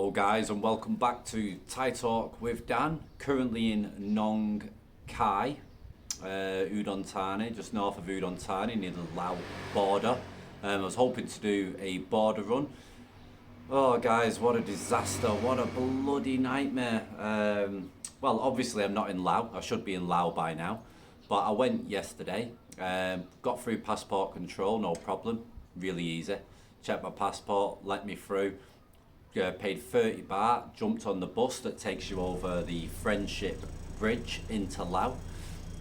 Hello guys and welcome back to Thai Talk with Dan, currently in Nong Khai, Udon Thani, just north of Udon Thani near the Laos border. I was hoping to do a border run. Oh guys, what a disaster, what a bloody nightmare. Well, obviously I'm not in Laos, I should be in Laos by now, but I went yesterday, got through passport control, no problem, really easy. Checked my passport, let me through. Paid 30 baht, jumped on the bus that takes you over the Friendship Bridge into Laos.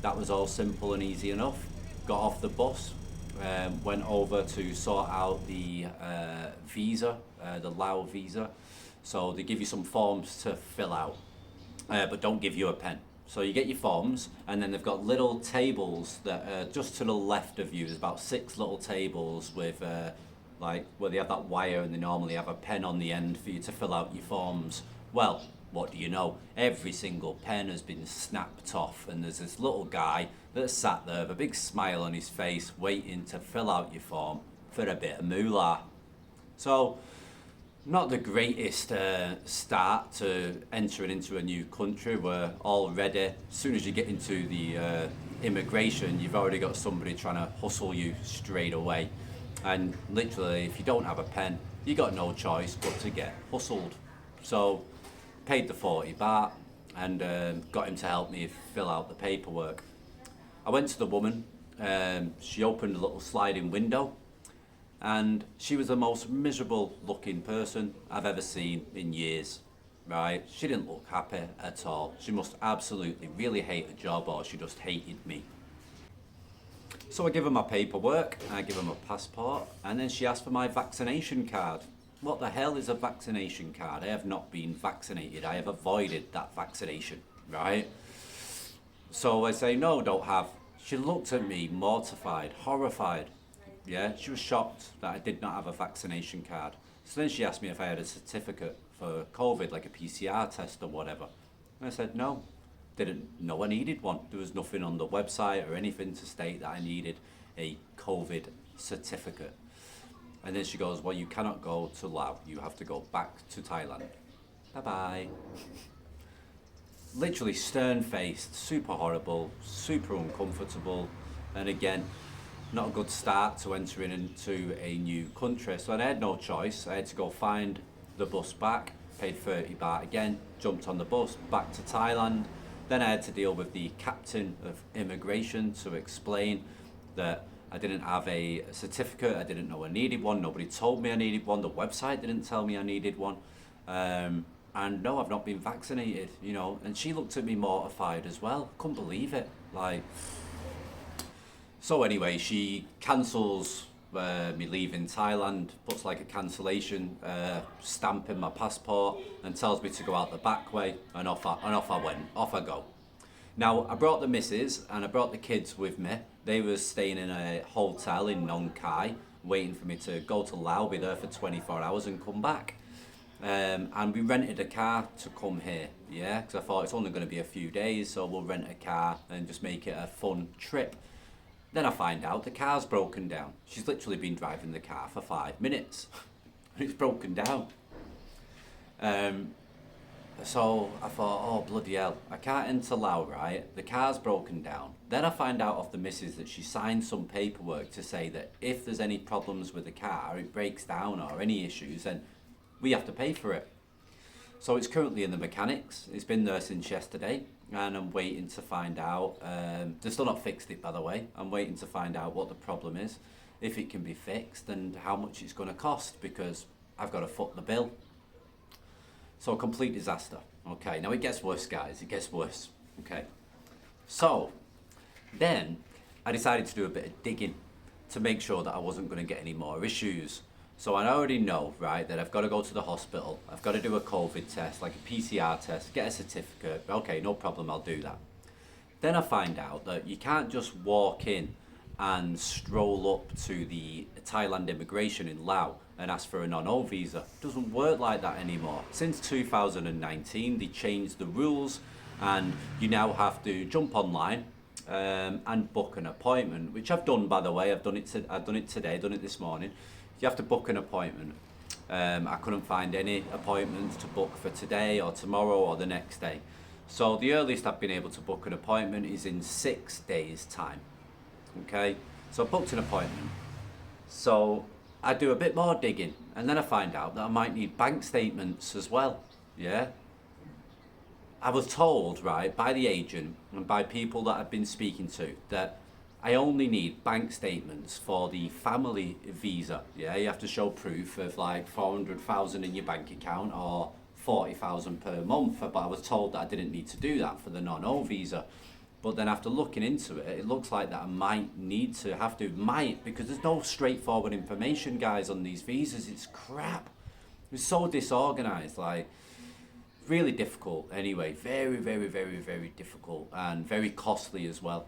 That was all simple and easy enough. Got off the bus, went over to sort out the visa, the Laos visa. So they give you some forms to fill out, but don't give you a pen. So you get your forms, and then they've got little tables that just to the left of you. There's about 6 little tables with like where they have that wire and they normally have a pen on the end for you to fill out your forms. Well, what do you know? Every single pen has been snapped off, and there's this little guy that's sat there with a big smile on his face waiting to fill out your form for a bit of moolah. So, not the greatest start to entering into a new country where already, as soon as you get into the immigration, you've already got somebody trying to hustle you straight away. And literally, if you don't have a pen, you got no choice but to get hustled. So, paid the 40 baht and got him to help me fill out the paperwork. I went to the woman, she opened a little sliding window, and she was the most miserable looking person I've ever seen in years, right? She didn't look happy at all. She must absolutely really hate the job, or she just hated me. So I give her my paperwork, I give her my passport, and then she asked for my vaccination card. What the hell is a vaccination card? I have not been vaccinated. I have avoided that vaccination, right? So I say, no, don't have. She looked at me mortified, horrified. Yeah, she was shocked that I did not have a vaccination card. So then she asked me if I had a certificate for COVID, like a PCR test or whatever. And I said, no. Didn't know I needed one. There was nothing on the website or anything to state that I needed a COVID certificate. And then she goes, well, you cannot go to Laos. You have to go back to Thailand. Bye-bye. Literally stern-faced, super horrible, super uncomfortable. And again, not a good start to entering into a new country. So I had no choice. I had to go find the bus back, paid 30 baht again, jumped on the bus back to Thailand. Then I had to deal with the captain of immigration to explain that I didn't have a certificate, I didn't know I needed one, nobody told me I needed one, the website didn't tell me I needed one, and no, I've not been vaccinated, you know, and she looked at me mortified as well, couldn't believe it, like. So anyway, she cancels me leaving Thailand, puts like a cancellation stamp in my passport and tells me to go out the back way, and off I go. Now I brought the missus and I brought the kids with me. They were staying in a hotel in Nong Khai, waiting for me to go to Laos, be there for 24 hours and come back. And we rented a car to come here, yeah, because I thought it's only going to be a few days, so we'll rent a car and just make it a fun trip. Then I find out the car's broken down. She's literally been driving the car for 5 minutes. It's broken down. So I thought, oh bloody hell, I can't enter Laos, right? The car's broken down. Then I find out off the missus that she signed some paperwork to say that if there's any problems with the car, it breaks down or any issues, then we have to pay for it. So it's currently in the mechanics. It's been there since yesterday, and I'm waiting to find out. They've still not fixed it, by the way. I'm waiting to find out what the problem is, if it can be fixed, and how much it's going to cost, because I've got to foot the bill. So a complete disaster. Okay, now it gets worse, guys. It gets worse. Okay. So then I decided to do a bit of digging to make sure that I wasn't going to get any more issues. So I already know, right, that I've got to go to the hospital, I've got to do a COVID test, like a PCR test, get a certificate. Okay, no problem, I'll do that. Then I find out that you can't just walk in and stroll up to the Thailand immigration in Laos and ask for a non-O visa. It doesn't work like that anymore. Since 2019, they changed the rules, and you now have to jump online and book an appointment, which I've done, by the way. I've done it today, done it this morning. You have to book an appointment. I couldn't find any appointments to book for today or tomorrow or the next day. So the earliest I've been able to book an appointment is in 6 days' time. Okay, so I booked an appointment. So I do a bit more digging, and then I find out that I might need bank statements as well. Yeah, I was told, right, by the agent and by people that I've been speaking to, that I only need bank statements for the family visa. Yeah, you have to show proof of like 400,000 in your bank account or 40,000 per month. But I was told that I didn't need to do that for the non-O visa. But then after looking into it, it looks like that I might need to because there's no straightforward information, guys, on these visas. It's crap. It's so disorganized, like really difficult anyway. Very, very, very, very difficult and very costly as well.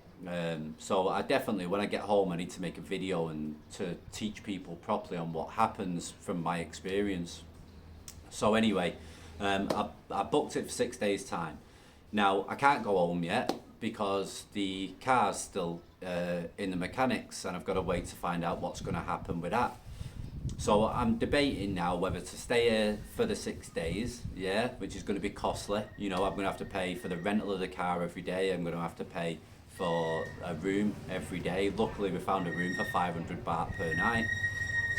So I definitely, when I get home, I need to make a video and to teach people properly on what happens from my experience. So anyway, I booked it for 6 days time. Now I can't go home yet because the car's still in the mechanics, and I've got to wait to find out what's going to happen with that. So I'm debating now whether to stay here for the 6 days, yeah, which is going to be costly. You know, I'm going to have to pay for the rental of the car every day. I'm going to have to pay for a room every day. Luckily, we found a room for 500 baht per night.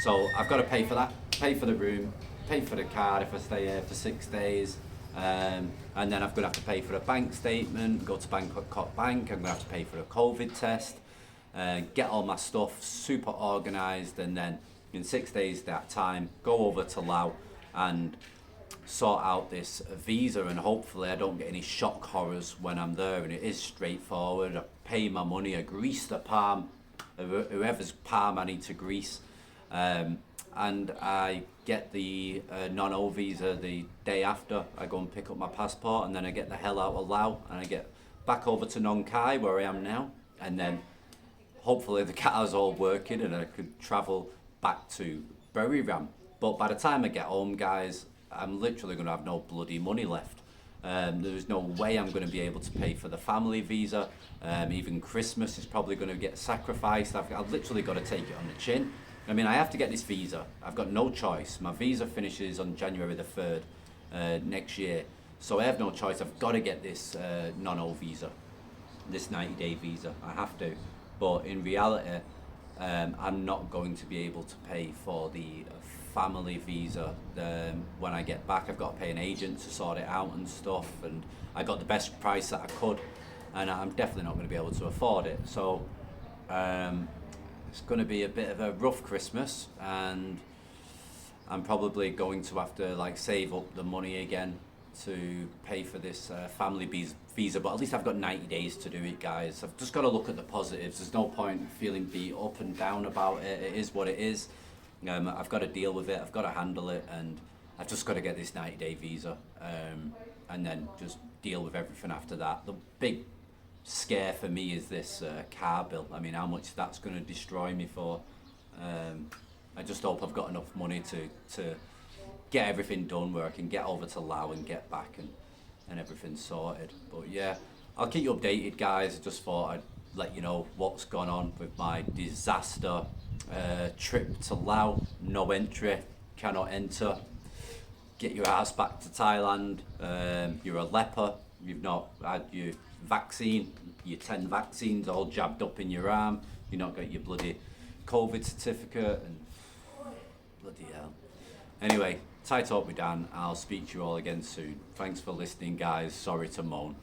So I've got to pay for that, pay for the room, pay for the car if I stay here for 6 days. And then I'm going to have to pay for a bank statement, go to Bangkok Bank. I'm going to have to pay for a COVID test, get all my stuff super organised, and then in 6 days that time, go over to Laos and sort out this visa, and hopefully I don't get any shock horrors when I'm there, and it is straightforward. I pay my money, I grease the palm, whoever's palm I need to grease, and I get the non-O visa the day after. I go and pick up my passport, and then I get the hell out of Laos, and I get back over to Nong Khai where I am now, and then hopefully the car's all working and I could travel back to Buriram. But by the time I get home, guys, I'm literally going to have no bloody money left. There's no way I'm going to be able to pay for the family visa. Even Christmas is probably going to get sacrificed. I've literally got to take it on the chin. I mean, I have to get this visa. I've got no choice. My visa finishes on January the 3rd next year. So I have no choice. I've got to get this non-O visa, this 90-day visa. I have to. But in reality, I'm not going to be able to pay for the family visa when I get back. I've got to pay an agent to sort it out and stuff, and I got the best price that I could, and I'm definitely not going to be able to afford it. So it's going to be a bit of a rough Christmas, and I'm probably going to have to like save up the money again to pay for this family visa, but at least I've got 90 days to do it, guys. I've just got to look at the positives. There's no point feeling beat up and down about it. It is what it is. I've got to deal with it, I've got to handle it, and I've just got to get this 90-day visa, and then just deal with everything after that. The big scare for me is this car bill. I mean, how much that's going to destroy me for. I just hope I've got enough money to get everything done where I can get over to Laos and get back and everything's sorted. But yeah, I'll keep you updated, guys. I just thought I'd let you know what's gone on with my disaster trip to Laos. No entry, cannot enter. Get your ass back to Thailand. You're a leper, you've not had your vaccine, your 10 vaccines all jabbed up in your arm, you've not got your bloody COVID certificate, and bloody hell. Anyway, Thai Talk with Dan. I'll speak to you all again soon. Thanks for listening, guys. Sorry to moan.